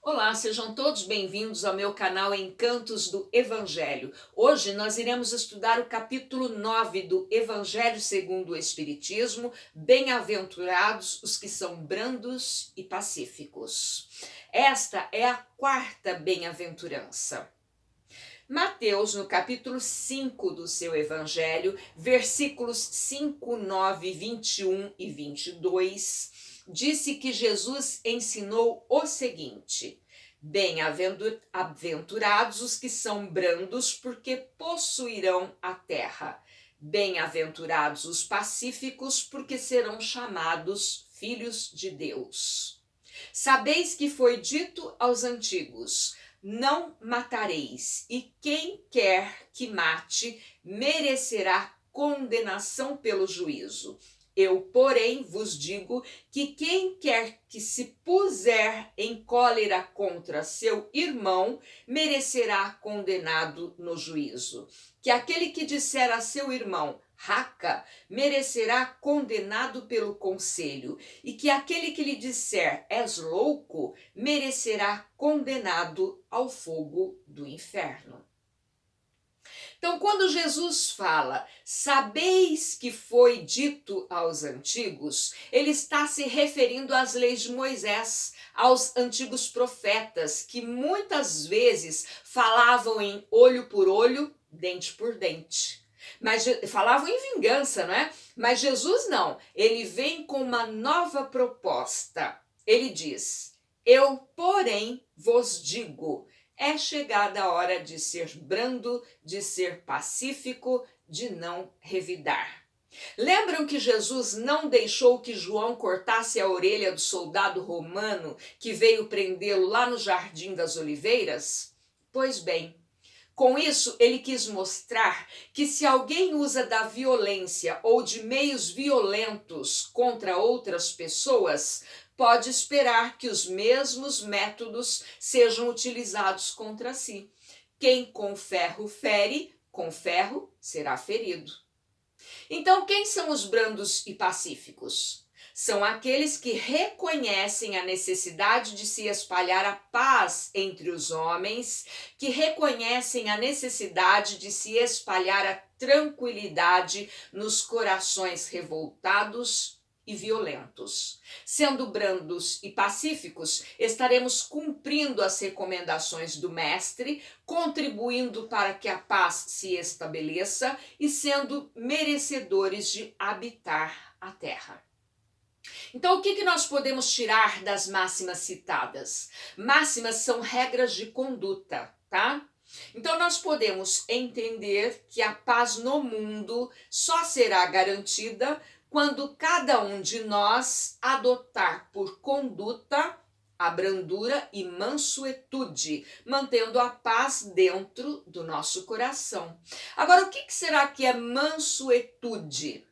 Olá, sejam todos bem-vindos ao meu canal Encantos do Evangelho. Hoje nós iremos estudar o capítulo 9 do Evangelho segundo o Espiritismo. Bem-aventurados os que são brandos e pacíficos. Esta é a quarta bem-aventurança. Mateus, no capítulo 5 do seu Evangelho, versículos 5, 9, 21 e 22, disse que Jesus ensinou o seguinte: Bem-aventurados os que são brandos, porque possuirão a terra. Bem-aventurados os pacíficos, porque serão chamados filhos de Deus. Sabeis que foi dito aos antigos: não matareis, e quem quer que mate merecerá condenação pelo juízo. Eu, porém, vos digo que quem quer que se puser em cólera contra seu irmão merecerá condenado no juízo. Que aquele que disser a seu irmão, raca, merecerá condenado pelo conselho, e que aquele que lhe disser, és louco, merecerá condenado ao fogo do inferno. Então, quando Jesus fala, sabeis que foi dito aos antigos, ele está se referindo às leis de Moisés, aos antigos profetas, que muitas vezes falavam em olho por olho, dente por dente. Mas falavam em vingança, não é? Mas Jesus não, ele vem com uma nova proposta. Ele diz: eu, porém, vos digo. É chegada a hora de ser brando, de ser pacífico, de não revidar. Lembram que Jesus não deixou que João cortasse a orelha do soldado romano que veio prendê-lo lá no Jardim das Oliveiras? Pois bem, com isso, ele quis mostrar que se alguém usa da violência ou de meios violentos contra outras pessoas, pode esperar que os mesmos métodos sejam utilizados contra si. Quem com ferro fere, com ferro será ferido. Então, quem são os brandos e pacíficos? São aqueles que reconhecem a necessidade de se espalhar a paz entre os homens, que reconhecem a necessidade de se espalhar a tranquilidade nos corações revoltados e violentos. Sendo brandos e pacíficos, estaremos cumprindo as recomendações do Mestre, contribuindo para que a paz se estabeleça e sendo merecedores de habitar a terra. Então, o que nós podemos tirar das máximas citadas? Máximas são regras de conduta, tá? Então, nós podemos entender que a paz no mundo só será garantida quando cada um de nós adotar por conduta a brandura e mansuetude, mantendo a paz dentro do nosso coração. Agora, o que será que é mansuetude?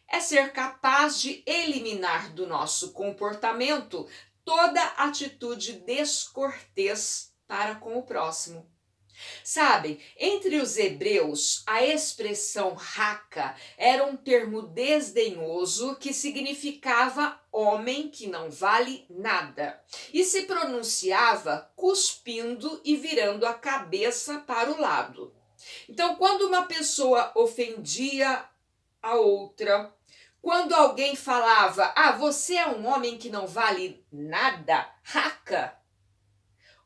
É ser capaz de eliminar do nosso comportamento toda atitude descortês para com o próximo. Sabem, entre os hebreus, a expressão raca era um termo desdenhoso que significava homem que não vale nada e se pronunciava cuspindo e virando a cabeça para o lado. Então, quando uma pessoa ofendia a outra, quando alguém falava, você é um homem que não vale nada, raca.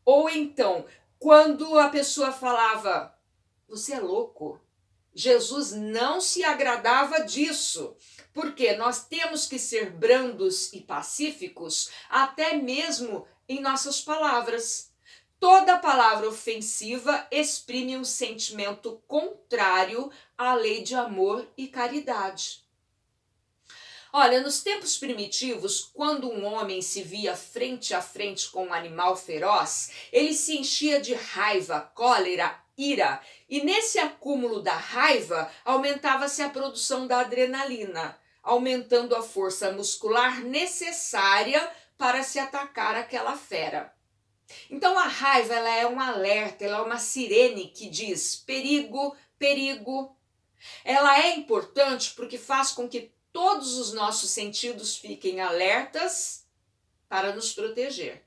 Ou então, quando a pessoa falava, você é louco. Jesus não se agradava disso, porque nós temos que ser brandos e pacíficos até mesmo em nossas palavras. Toda palavra ofensiva exprime um sentimento contrário à lei de amor e caridade. Olha, nos tempos primitivos, quando um homem se via frente a frente com um animal feroz, ele se enchia de raiva, cólera, ira, e nesse acúmulo da raiva aumentava-se a produção da adrenalina, aumentando a força muscular necessária para se atacar aquela fera. Então a raiva, ela é um alerta, ela é uma sirene que diz perigo, perigo. Ela é importante porque faz com que todos os nossos sentidos fiquem alertas para nos proteger.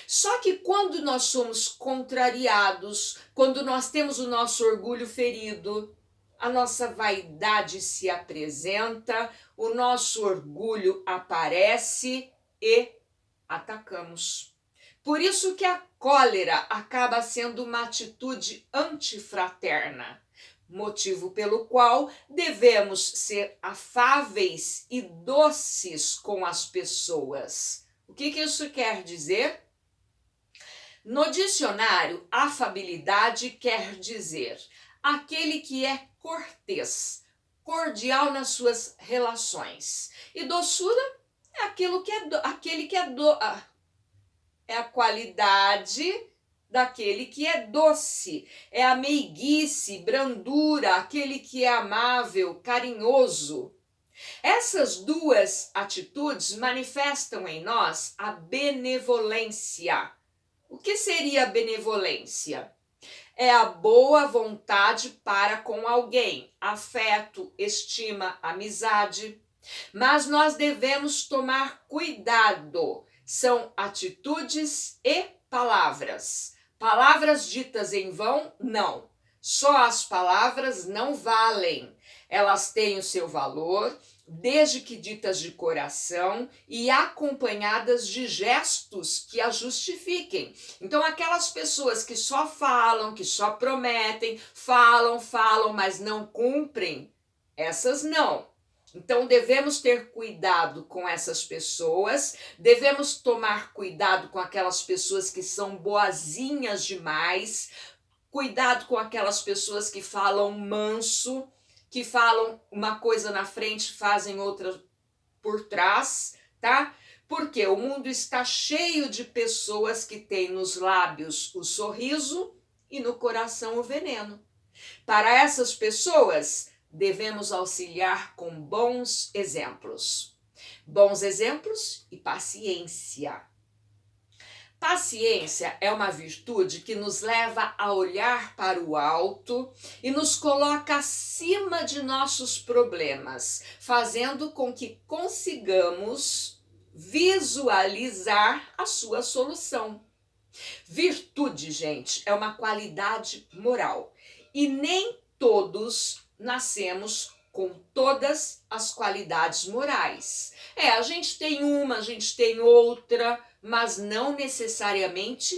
Só que quando nós somos contrariados, quando nós temos o nosso orgulho ferido, a nossa vaidade se apresenta, o nosso orgulho aparece e atacamos. Por isso que a cólera acaba sendo uma atitude antifraterna, motivo pelo qual devemos ser afáveis e doces com as pessoas. O que isso quer dizer? No dicionário, afabilidade quer dizer aquele que é cortês, cordial nas suas relações. E doçura é é a qualidade daquele que é doce, é a meiguice, brandura, aquele que é amável, carinhoso. Essas duas atitudes manifestam em nós a benevolência. O que seria benevolência? É a boa vontade para com alguém, afeto, estima, amizade. Mas nós devemos tomar cuidado. São atitudes e palavras. Palavras ditas em vão, não. Só as palavras não valem. Elas têm o seu valor, desde que ditas de coração e acompanhadas de gestos que as justifiquem. Então, aquelas pessoas que só falam, que só prometem, falam, mas não cumprem, essas não. Então, devemos ter cuidado com essas pessoas, devemos tomar cuidado com aquelas pessoas que são boazinhas demais, cuidado com aquelas pessoas que falam manso, que falam uma coisa na frente, fazem outra por trás, tá? Porque o mundo está cheio de pessoas que têm nos lábios o sorriso e no coração o veneno. Para essas pessoas, devemos auxiliar com bons exemplos. Bons exemplos e paciência. Paciência é uma virtude que nos leva a olhar para o alto e nos coloca acima de nossos problemas, fazendo com que consigamos visualizar a sua solução. Virtude, gente, é uma qualidade moral e nem todos nascemos com todas as qualidades morais. A gente tem uma, a gente tem outra, mas não necessariamente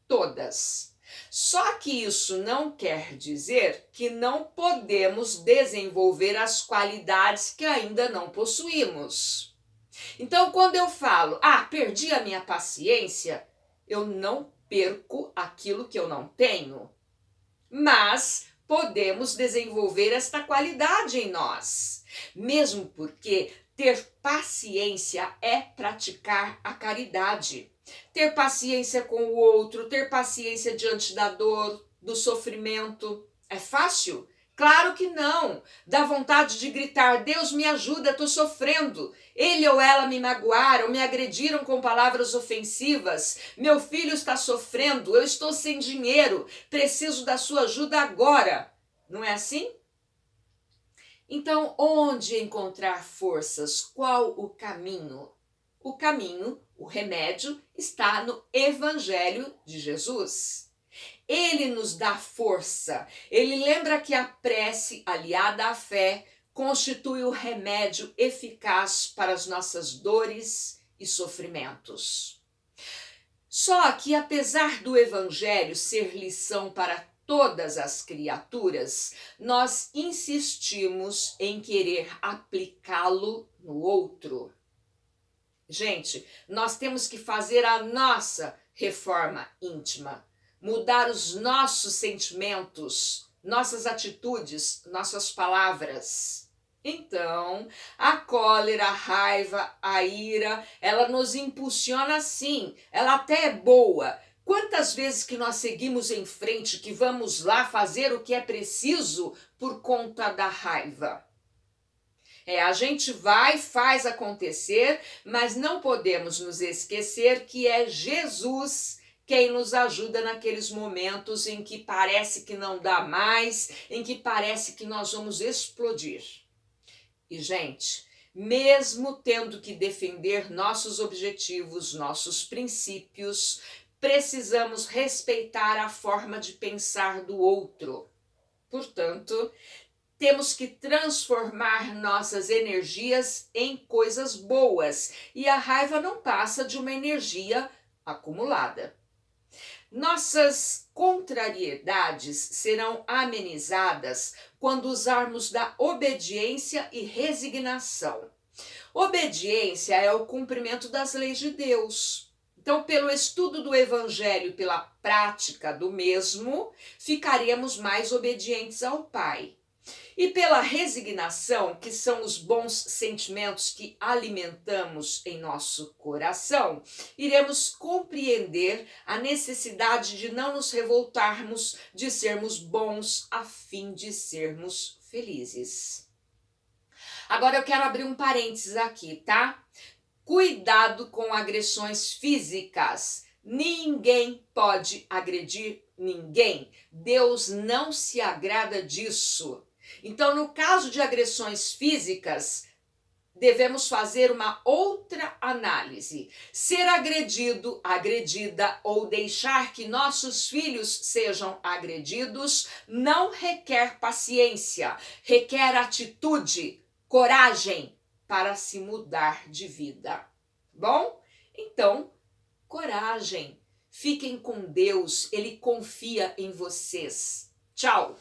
todas. Só que isso não quer dizer que não podemos desenvolver as qualidades que ainda não possuímos. Então, quando eu falo, perdi a minha paciência, eu não perco aquilo que eu não tenho, mas podemos desenvolver esta qualidade em nós, mesmo porque ter paciência é praticar a caridade. Ter paciência com o outro, ter paciência diante da dor, do sofrimento. É fácil? Claro que não. Dá vontade de gritar, Deus me ajuda, estou sofrendo. Ele ou ela me magoaram, me agrediram com palavras ofensivas. Meu filho está sofrendo, eu estou sem dinheiro, preciso da sua ajuda agora. Não é assim? Então, onde encontrar forças? Qual o caminho? O caminho, o remédio, está no Evangelho de Jesus. Ele nos dá força. Ele lembra que a prece, aliada à fé, constitui o remédio eficaz para as nossas dores e sofrimentos. Só que, apesar do Evangelho ser lição para todas as criaturas, nós insistimos em querer aplicá-lo no outro. Gente, nós temos que fazer a nossa reforma íntima, mudar os nossos sentimentos, nossas atitudes, nossas palavras. Então, a cólera, a raiva, a ira, ela nos impulsiona sim, ela até é boa. Quantas vezes que nós seguimos em frente, que vamos lá fazer o que é preciso por conta da raiva? A gente vai, faz acontecer, mas não podemos nos esquecer que é Jesus quem nos ajuda naqueles momentos em que parece que não dá mais, em que parece que nós vamos explodir. E, gente, Mesmo tendo que defender nossos objetivos, nossos princípios, precisamos respeitar a forma de pensar do outro. Portanto, temos que transformar nossas energias em coisas boas, e a raiva não passa de uma energia acumulada. Nossas contrariedades serão amenizadas quando usarmos da obediência e resignação. Obediência é o cumprimento das leis de Deus. Então, pelo estudo do Evangelho e pela prática do mesmo, ficaremos mais obedientes ao Pai. E pela resignação, que são os bons sentimentos que alimentamos em nosso coração, iremos compreender a necessidade de não nos revoltarmos, de sermos bons a fim de sermos felizes. Agora eu quero abrir um parênteses aqui, tá? Cuidado com agressões físicas. Ninguém pode agredir ninguém. Deus não se agrada disso. Então, no caso de agressões físicas, devemos fazer uma outra análise. Ser agredido, agredida ou deixar que nossos filhos sejam agredidos não requer paciência, requer atitude, coragem para se mudar de vida. Bom? Então, coragem. Fiquem com Deus, Ele confia em vocês. Tchau!